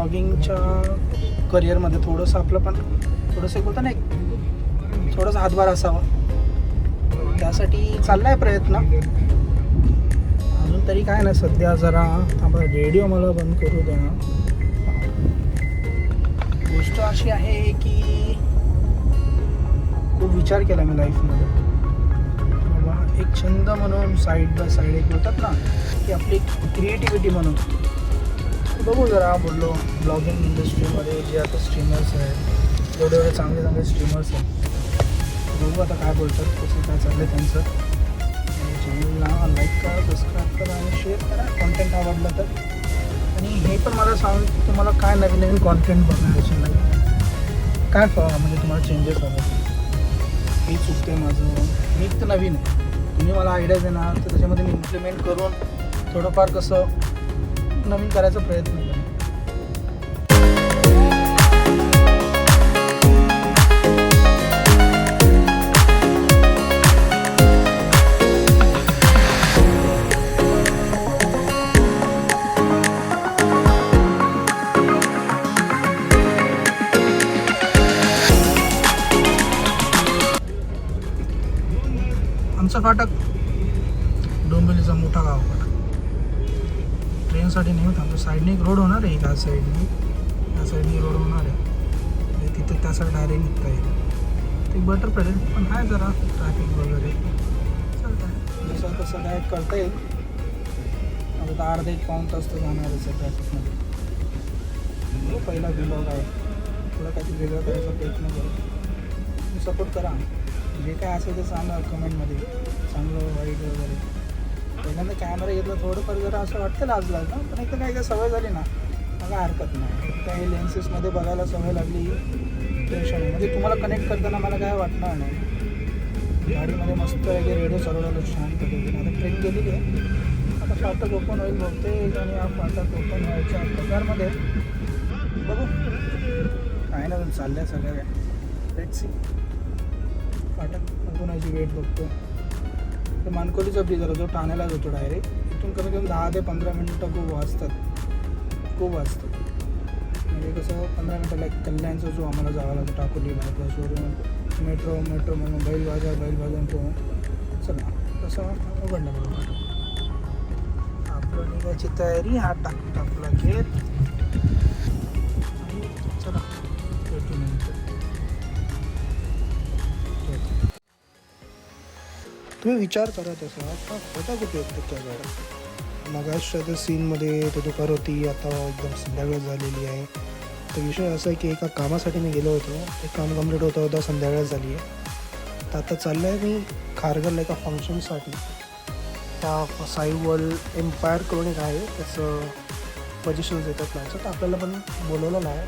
ब्लॉगिंगच्या करिअरमध्ये थोडंसं आपलं पण थोडंसं एक होतं ना, एक थोडंसं हातभार असावा, त्यासाठी चालला आहे प्रयत्न. अजून तरी काय नाही सध्या. जरा थांबा, रेडिओ मला बंद करू द्या. गोष्ट अशी आहे की खूप विचार केला मी लाईफमध्ये. बाबा एक छंद म्हणून साईड बाय साईड एक होतात ना की आपली क्रिएटिव्हिटी म्हणून बघू जरा बोललो. ब्लॉगिंग इंडस्ट्रीमध्ये जे आता स्ट्रीमर्स आहेत, एवढे चांगले चांगले स्ट्रीमर्स आहेत, बघू आता काय बोलतात, कसं काय चाललं आहे त्यांचं. चॅनलला लाईक करा, सबस्क्राईब करा आणि शेअर करा कॉन्टेंट आवडलं तर. आणि हे पण मला सांग की तुम्हाला काय नवीन नवीन कॉन्टेंट बघायचं नाही, काय म्हणजे तुम्हाला चेंजेस हवे. हे चुकते माझं, मी तर नवीन आहे, तुम्ही मला आयडिया देणार तर त्याच्यामध्ये मी इम्प्लिमेंट करून थोडंफार कसं नवीन करायचा प्रयत्न करेन. आमचा फाटक डोंबिवलीचा मोठा गाव फाटक. ट्रेनसाठी नेहमी थांबतो. साईडने एक रोड होणार आहे, ह्या साईडने, ह्या साईडने रोड होणार आहे, तिथे त्या साईड डायरेक्ट निघता येईल. ते बेटर पडेल, पण आहे जरा ट्रॅफिक वगैरे चालतं आहे. जसं तसं काय करता येईल. आता तर अर्धा एक पाऊण तास तर जाणारच आहे ट्रॅफिकमध्ये. पहिला ब्लॉग आहे, थोडं काहीतरी वेगळं करायचा प्रयत्न करू. सपोर्ट करा, जे काय असेल ते सांगा कमेंटमध्ये, चांगलं वाईट वगैरे. पहिल्यांदा कॅमेरा घेतला थोडंफार जरा असं वाटतं लाज लागतं, पण एकदा काही सवय झाली ना मला हरकत नाही. काही लेन्सेसमध्ये बघायला सवय लागली टेन्शन म्हणजे तुम्हाला कनेक्ट करताना मला काय वाटणार नाही. गाडीमध्ये मस्त वगैरे रेडिओ चालवलं छान पद्धतीने. आता ट्रेन गेलेली आहे, आता फाटक ओपन होईल बहुतेक आणि हा फाटक ओपन व्हायच्या प्रकारमध्ये बघू काय ना चालल्या सगळ्या काय. Let's see. फाटक कोणाची वेट बघतो. तर मानकोलीचा ब्रिज जरा जो ठाण्याला जातो डायरेक्ट, इथून कमी कमी 10 ते 15 मिनटं खूप वाजतात. म्हणजे कसं 15 मिनटाला कल्याणचा जो आम्हाला जावा लागतो टाकोली बायपासवरून मेट्रो म्हणून बैल बाजार तो चला तसं उघडलं बघा. आपलं निघायची तयारी. हा टाकला घेत चला भेटू नंतर. तुम्ही विचार करा तसा आता खोटा कुठे येतो त्या गाड्या. मगाशच्या त्या सीनमध्ये तो दुपार होती, आता एकदम संध्याकाळ झालेली आहे. तर विषय असा आहे की एका कामासाठी मी गेलो होतो, ते काम कम्प्लीट होता संध्याकाळ झाली आहे. तर आता चाललं आहे मी खारघरला एका फंक्शनसाठी. त्या साईवल एम्पायर करून एक आहे, त्याचं पोजिशन्स येतात मॅचं. तर आपल्याला पण बोलवलेलं आहे.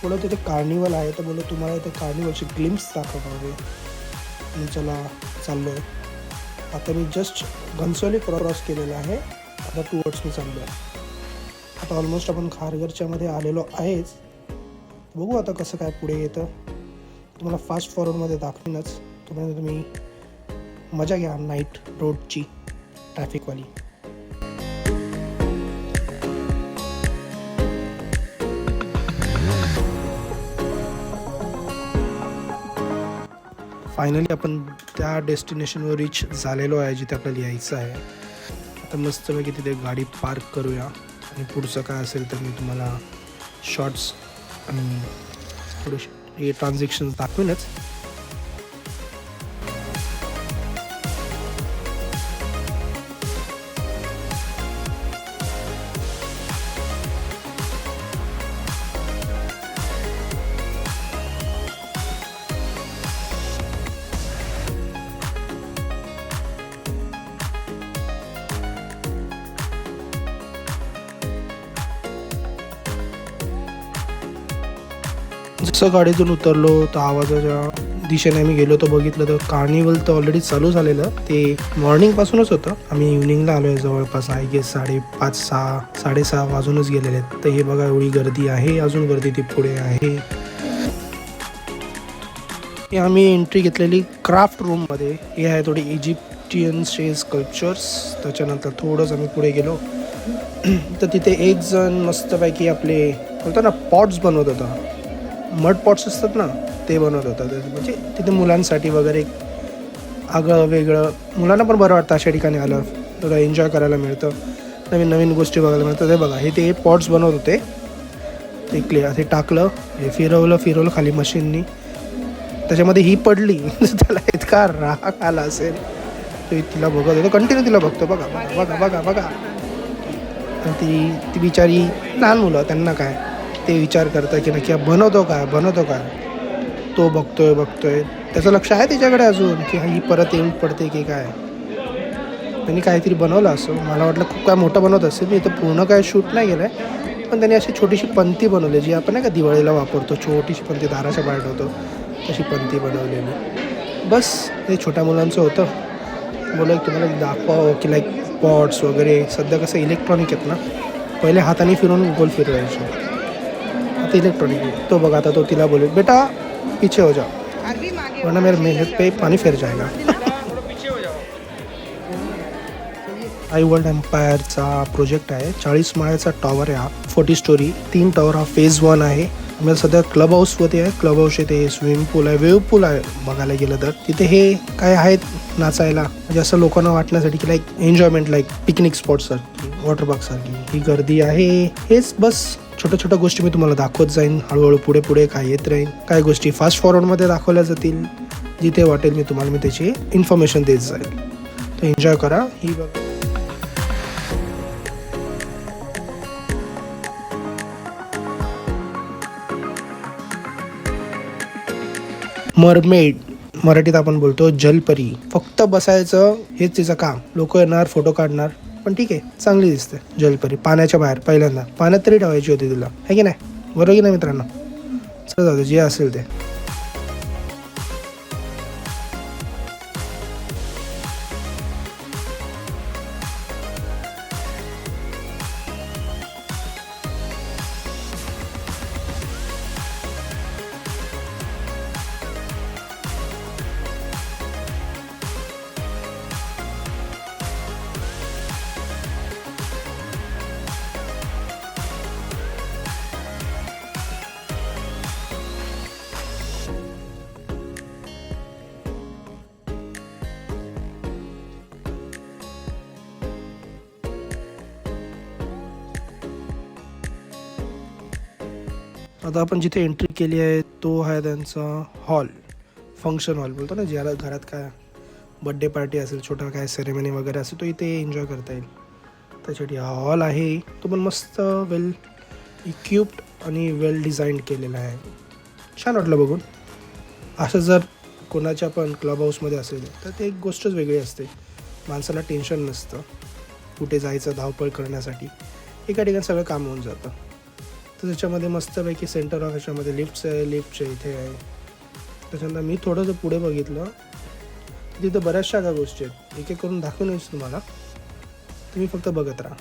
बोलवतो तिथे कार्निवल आहे, तर बोलतो तुम्हाला इथे कार्निवलची ग्लिम्स दाखवतो. मी चला चाललो आहे. आता मी जस्ट घनसोली क्रॉस केलेलं आहे, आता टुवर्ड्स मी चाललो आहे. आता ऑलमोस्ट आपण खारघरच्यामध्ये आलेलो आहेच. बघू आता कसं काय पुढे येतं. तुम्हाला फास्ट फॉरवर्डमध्ये दाखवीनच. तुम्ही मजा घ्या नाईट रोडची ट्रॅफिकवाली. फायनली आपण त्या डेस्टिनेशनवर रीच झालेलो आहे जिथे आपल्याला यायचं आहे. आता मस्तपैकी तिथे गाडी पार्क करूया आणि पुढचं काय असेल तर मी तुम्हाला शॉर्ट्स आणि थोडेसे हे ट्रान्झॅक्शन्स दाखवेनच. जसं गाडीतून उतरलो तर आवाजाच्या दिशेने आम्ही गेलो तर बघितलं तर कार्निवल तर ऑलरेडी चालू झालेलं. ते मॉर्निंगपासूनच होतं. आम्ही इव्हनिंगला आलो आहे जवळपास आय गेस 5:30-6:30 वाजूनच गेलेले आहेत. तर हे बघा एवढी गर्दी आहे, अजून गर्दी ती पुढे आहे. आम्ही एंट्री घेतलेली क्राफ्ट रूममध्ये. हे आहे थोडी इजिप्शियन स्टेज स्कल्पचर्स. त्याच्यानंतर थोडंच आम्ही पुढे गेलो तर तिथे एक जण मस्तपैकी आपले बोलतो ना पॉट्स बनवत होता, मड पॉट्स असतात ना ते बनवत होता. म्हणजे तिथे मुलांसाठी वगैरे आगळं वेगळं, मुलांना पण बरं वाटतं अशा ठिकाणी आलं, थोडं एन्जॉय करायला मिळतं, नवीन नवीन गोष्टी बघायला मिळतं. ते बघा हे ते पॉट्स बनवत होते, ते ते टाकलं, हे फिरवलं खाली मशीननी, त्याच्यामध्ये ही पडली. त्याला इतका राग आला असेल, तो तिला बघत होतो, कंटिन्यू तिला बघतो, बघा बघा बघा बघा. आणि ती बिचारी लहान मुलं, त्यांना काय ते विचार करतं की नक्की बनवतो काय. तो बघतोय, त्याचं लक्ष आहे तिच्याकडे अजून की ही परत येऊन पडते की काय. त्यांनी काहीतरी बनवलं असं, मला वाटलं खूप काय मोठं बनवत असेल. मी इथं पूर्ण काय शूट नाही केलं आहे, पण त्यांनी अशी छोटीशी पंती बनवली, जी आपण नाही का दिवाळीला वापरतो, छोटीशी पंती दाराच्या बाहेर ठेवतो, तशी पंती बनवलेली. बस हे छोट्या मुलांचं होतं. बोला तुम्हाला दाखवावं की लाईक पॉट्स वगैरे सध्या कसं इलेक्ट्रॉनिक आहेत ना, पहिले हाताने फिरून गोल फिरवायचे, आता इलेक्ट्रॉनिक आहे. तो बघा आता तो तिला बोलेल, बेटा पीछे हो जाओ वरना मेरे मेहनत पे पानी फिर जाएगा. आई वर्ल्ड एम्पायरचा प्रोजेक्ट आहे, 40 माळ्याचा टॉवर आहे हा, 40 स्टोरी, 3 टॉवर हा फेज 1 आहे. आम्ही सध्या क्लब हाऊसवरती आहे. क्लब हाऊस इथे स्विमिंग पूल आहे, वेव्ह पूल आहे बघायला गेलं तर. तिथे हे काय आहेत नाचायला, म्हणजे असं लोकांना वाटण्यासाठी की like enjoyment, like picnic spot सारखी, वॉटर पार्क सारखी ही गर्दी आहे. हेच बस छोट्या गोष्टी मी तुम्हाला दाखवत जाईन हळूहळू, पुढे काय येत राहील. काही गोष्टी फास्ट फॉरवर्डमध्ये दाखवल्या जातील, जिथे वाटेल मी त्याची इन्फॉर्मेशन देत जाईल. तर एन्जॉय करा. ही बघा मरमेड, मराठीत आपण बोलतो जलपरी. फक्त बसायचं हेच तिचं काम, लोक येणार फोटो काढणार, पण ठीक आहे चांगली दिसते जलपरी. पाण्याच्या बाहेर पहिल्यांदा पाण्यात तरी ठेवायची होती तिला, आहे की नाही, बरोबर की नाही मित्रांनो. चला जाऊ जे असेल ते. आता आपण जिथे एंट्री केली आहे तो आहे त्यांचा हॉल, फंक्शन हॉल बोलतो ना, ज्याला घरात काय बड्डे पार्टी असेल, छोटा काय सेरेमनी वगैरे असेल, तो इथे एन्जॉय करता येईल त्यासाठी हा हॉल आहे. तो पण मस्त वेल इक्विप्ड आणि वेल डिझाईन केलेला आहे. छान वाटलं बघून. असं जर कोणाच्या पण क्लब हाऊसमध्ये असेल तर ते एक गोष्टच वेगळी असते, माणसाला टेन्शन नसतं कुठे जायचं धावपळ करण्यासाठी, एका ठिकाणी सगळं काम होऊन जातं. तर त्याच्यामध्ये मस्तपैकी सेंटर ऑफ ह्याच्यामध्ये लिफ्टच्या इथे आहे. त्याच्यानंतर मी थोडंसं पुढे बघितलं, तिथं बऱ्याचशा काय गोष्टी आहेत, एक करून दाखवूनच तुम्हाला, तुम्ही फक्त बघत राहा.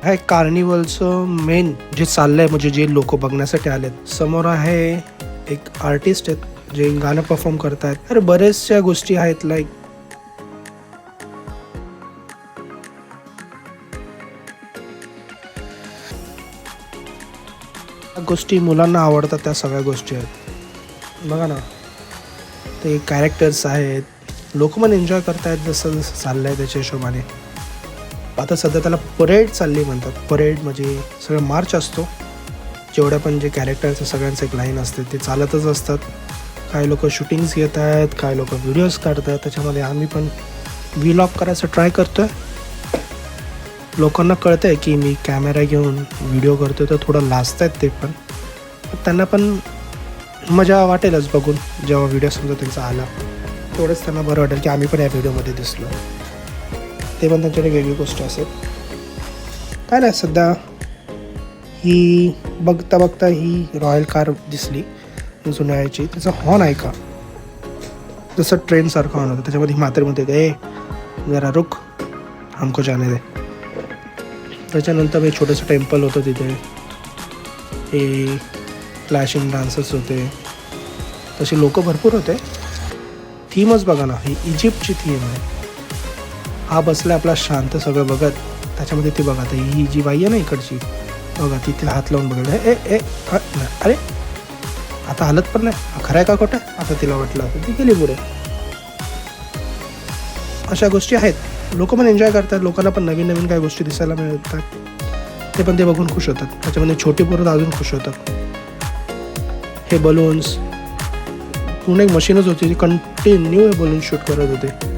आहे कार्निवलचं मेन जे चाललंय, म्हणजे जे लोक बघण्यासाठी आलेत. समोर आहे एक आर्टिस्ट आहेत जे गाणं परफॉर्म करतायत. अरे बरेचशा गोष्टी आहेत, लाईक गोष्टी मुलांना आवडतात, त्या सगळ्या गोष्टी आहेत बघा ना. ते कॅरेक्टर्स आहेत, लोक पण एन्जॉय करतायत जसं चाललं आहे त्याच्या हिशोबाने. आता सध्या त्याला परेड चालली म्हणतात. परेड म्हणजे सगळं मार्च असतो, जेवढ्या पण जे कॅरेक्टर्स सगळ्यांचं एक लाईन असते, ते चालतच असतात. काही लोक शूटिंग्स घेत आहेत, काही लोक व्हिडिओज काढतात. त्याच्यामध्ये आम्ही पण व्लॉग करायचं ट्राय करतो आहे. लोकांना कळतं आहे की मी कॅमेरा घेऊन व्हिडिओ करतो, तर थोडं लाजत आहेत ते पण त्यांना पण मजा वाटेलच बघून. जेव्हा व्हिडिओ समजा त्यांचा आला तेवढंच त्यांना बरं वाटेल की आम्ही पण या व्हिडिओमध्ये दिसलो. ते पण त्यांच्याकडे वेगळी गोष्ट असेल. काय नाही, सध्या ही बघता ही रॉयल कार दिसली जुन्याची. त्याचा हॉर्न आहे का जसं ट्रेनसारखा हॉर्न होता, त्याच्यामध्ये म्हातारीमध्ये ए जरा रुक हमको जाने दे. त्याच्यानंतर एक छोटंसं टेम्पल होतं तिथे, हे फ्लॅशिंग डान्सर्स होते. तसे लोक भरपूर होते. थीमच बघा ना, ही इजिप्तची थीम आहे. हा बसला आपला शांत सगळं बघत. त्याच्यामध्ये ती बघा आता ही जी बाई आहे ना इकडची बघा, ती तिला हात लावून बघत अरे आता हालत पण नाही, खरं आहे का खोटं आहे. आता तिला वाटलं आता ती गेली पुढे. अशा गोष्टी आहेत. लोक पण एन्जॉय करतात, लोकांना पण नवीन नवीन काही गोष्टी दिसायला मिळतात, ते पण ते बघून खुश होतात. त्याच्यामध्ये छोटी पोरं अजून खुश होतात. हे बलून्स पूर्ण एक मशीनच होती, ती कंटिन्यू हे बलून शूट करत होते.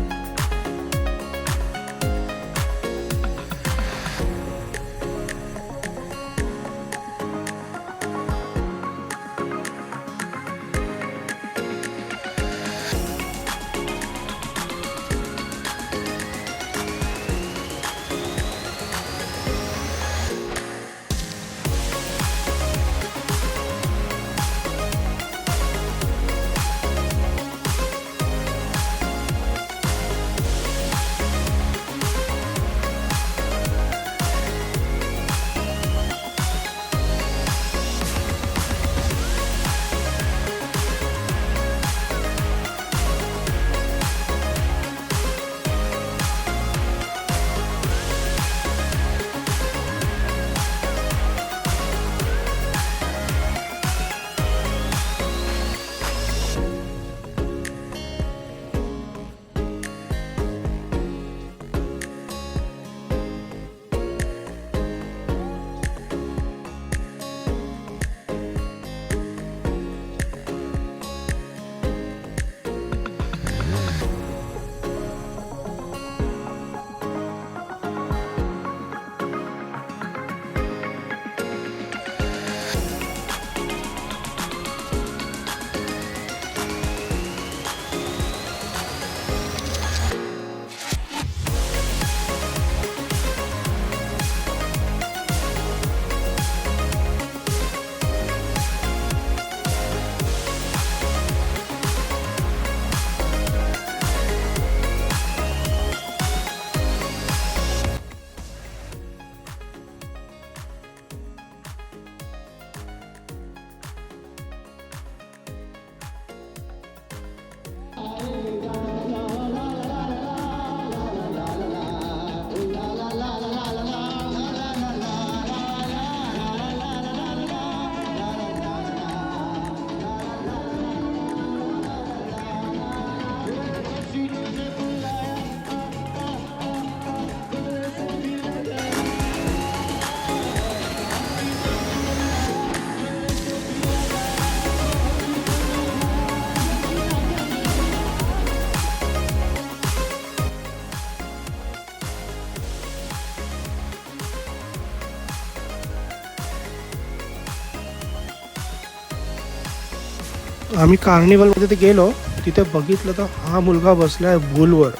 आम्ही कार्निवलमध्ये ते गेलो, तिथे बघितलं तर हा मुलगा बसलाय बुलवर,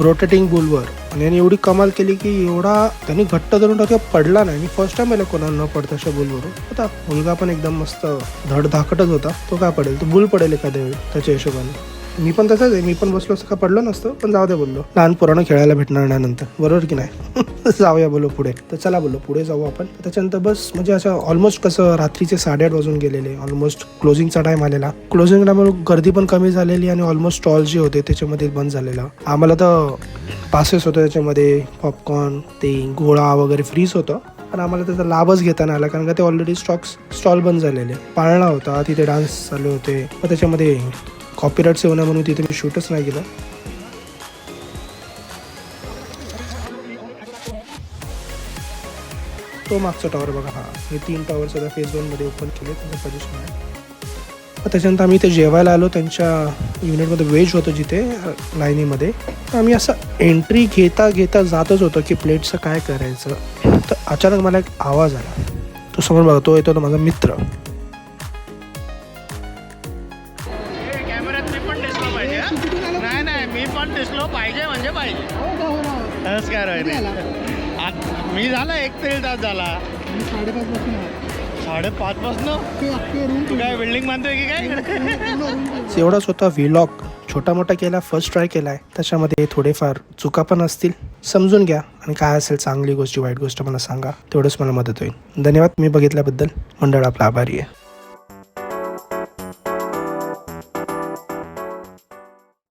रोटेटिंग बुलवर. आणि याने एवढी कमाल केली की एवढा त्यांनी घट्ट धरून टाकला, पडला नाही. मी फर्स्ट टाइम आलो कोणाला न पडता अशा बुलवरून. होता मुलगा पण एकदम मस्त धडधाकटच होता. तो काय पडेल, तो बुल पडेल एखाद्या वेळी त्याच्या हिशोबाने. मी पण तसंच आहे, मी पण बसलो असं का पडलो नसतो, पण जाऊ दे बोललो, लहान पोरांना खेळायला भेटणार नाही नंतर, बरोबर की नाही. जाऊया बोललो पुढे. तर चला बोललो पुढे जाऊ आपण. त्याच्यानंतर बस म्हणजे असं ऑलमोस्ट कसं रात्रीचे 8:30 वाजून गेलेले, ऑलमोस्ट क्लोजिंगचा टाइम आलेला. क्लोजिंग टाइमवर गर्दी पण कमी झालेली आणि ऑलमोस्ट स्टॉल जे होते त्याच्यामध्ये बंद झालेला. आम्हाला तर पासेस होतं त्याच्यामध्ये, पॉपकॉर्न ते गोळा वगैरे फ्रीज होतं, पण आम्हाला त्याचा लाभच घेता नाही आला कारण का ते ऑलरेडी स्टॉल बंद झालेले. पाळणा होता, तिथे डान्स चालू होते, पण त्याच्यामध्ये कॉपीराईट्स येऊ नये म्हणून तिथे मी शूटच नाही केलं. तो मागचा टॉवर बघा, हा हे 3 टॉवर सध्या फेज 1 मध्ये ओपन केले, त्याचं पोझिशन आहे. त्याच्यानंतर आम्ही इथे जेवायला आलो, त्यांच्या युनिटमध्ये व्हेज होतं जिथे लाईनीमध्ये. आम्ही असं एंट्री घेता घेता जातच होतो की प्लेटचं काय करायचं. तर अचानक मला एक आवाज आला, तो समोर बघा, तो येतो माझा मित्र. मी पण दिसलो पाहिजे म्हणजे पाहिजे. नमस्कार. मी झाला 1 ते 1.5 तास झाला. 5:30 पासून तू काय बिल्डिंग बांधतोय की काय? एवढाच होता व्लॉग, छोटा मोठा केला, फर्स्ट ट्राय केलाय. त्याच्यामध्ये थोडेफार चुका पण असतील, समजून घ्या. आणि काय असेल चांगली गोष्ट वाईट गोष्ट मला सांगा, तेवढंच मला मदत होईल. धन्यवाद मी बघितल्याबद्दल. मंडळ आपला आभारी आहे.